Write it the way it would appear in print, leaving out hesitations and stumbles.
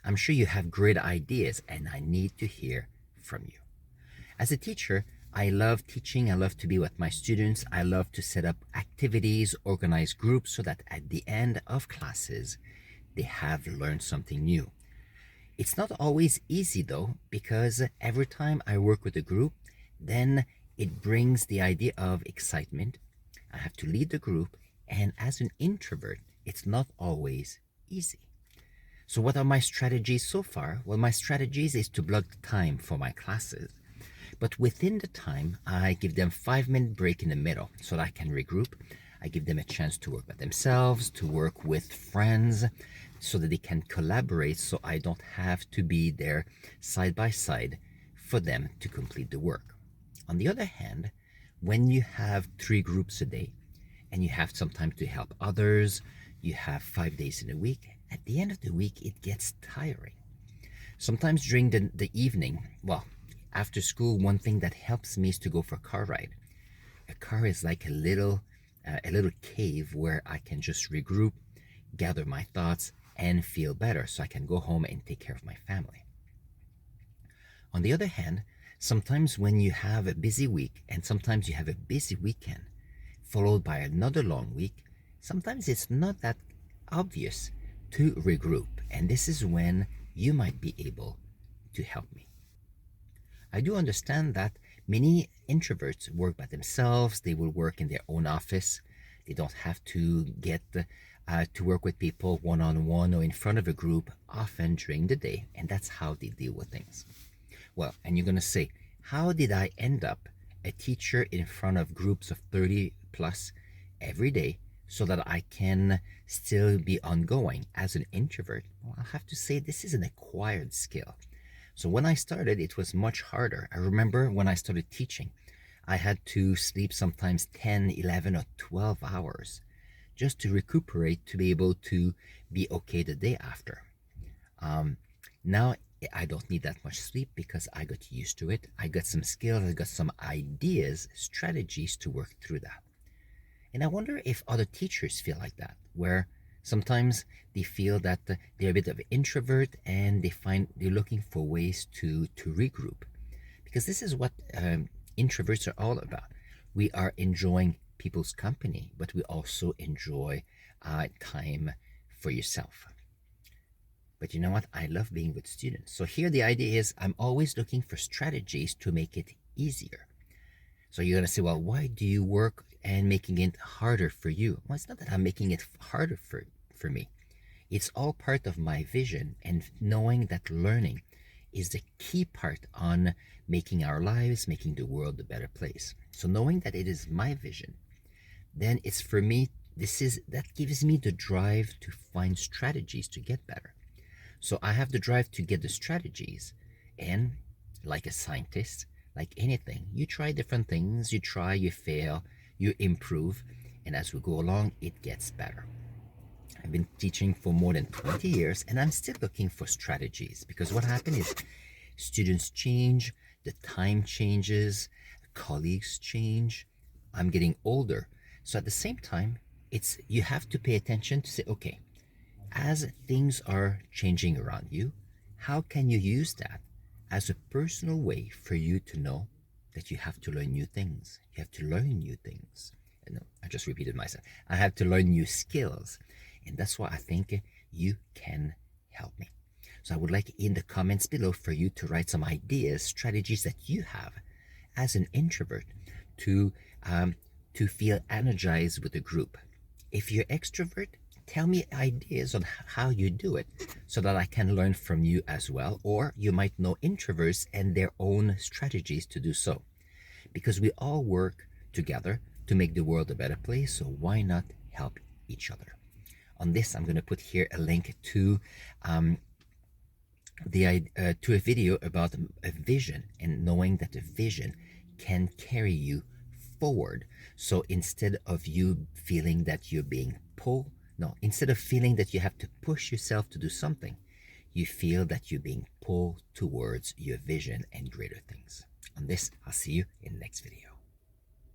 I'm sure you have great ideas and I need to hear from you. As a teacher, I love teaching. I love to be with my students. I love to set up activities, organize groups so that at the end of classes, they have learned something new. It's not always easy though, because every time I work with a group, then it brings the idea of excitement. I have to lead the group, and as an introvert, it's not always easy. So, what are my strategies so far? Well, my strategies is to block time for my classes. But within the time, I give them 5 minute break in the middle so that I can regroup. I give them a chance to work by themselves, to work with friends, so that they can collaborate so I don't have to be there side by side for them to complete the work. On the other hand, when you have 3 groups a day and you have some time to help others, you have 5 days in a week, at the end of the week, it gets tiring. Sometimes during the evening, well, after school, one thing that helps me is to go for a car ride. A car is like a little cave where I can just regroup, gather my thoughts, and feel better so I can go home and take care of my family. On the other hand, sometimes when you have a busy week and sometimes you have a busy weekend followed by another long week, sometimes it's not that obvious to regroup. And this is when you might be able to help me. I do understand that many introverts work by themselves. They will work in their own office. They don't have to get to work with people one on one or in front of a group often during the day, and that's how they deal with things. Well, and you're going to say, how did I end up a teacher in front of groups of 30 plus every day so that I can still be ongoing as an introvert? Well, I'll have to say this is an acquired skill. So when I started, it was much harder. I remember when I started teaching, I had to sleep sometimes 10, 11, or 12 hours just to recuperate to be able to be okay the day after. Now I don't need that much sleep because I got used to it. I got some skills, I got some ideas, strategies to work through that. And I wonder if other teachers feel like that, where sometimes they feel that they're a bit of an introvert and they're looking for ways to regroup. Because this is what introverts are all about. We are enjoying people's company, but we also enjoy time for yourself. But you know what? I love being with students. So here the idea is I'm always looking for strategies to make it easier. So you're going to say, well, why do you work and making it harder for you? Well, it's not that I'm making it harder for me. It's all part of my vision and knowing that learning is the key part on making our lives, making the world a better place. So knowing that it is my vision, then it's for me, that gives me the drive to find strategies to get better. So I have the drive to get the strategies, and like a scientist, like anything, you try different things, you try, you fail, you improve, and as we go along, it gets better. I've been teaching for more than 20 years and I'm still looking for strategies because what happens is students change, the time changes, colleagues change, I'm getting older. So at the same time, it's you have to pay attention to say, okay, as things are changing around you, how can you use that as a personal way for you to know that you have to learn new things? You have to learn new things. No, I just repeated myself. I have to learn new skills. And that's why I think you can help me. So I would like in the comments below for you to write some ideas, strategies that you have as an introvert to feel energized with a group. If you're extrovert, tell me ideas on how you do it so that I can learn from you as well. Or you might know introverts and their own strategies to do so. Because we all work together to make the world a better place, so why not help each other? On this, I'm going to put here a link to to a video about a vision and knowing that a vision can carry you forward. So instead of you feeling that you're being pulled, no, instead of feeling that you have to push yourself to do something, you feel that you're being pulled towards your vision and greater things. On this, I'll see you in the next video.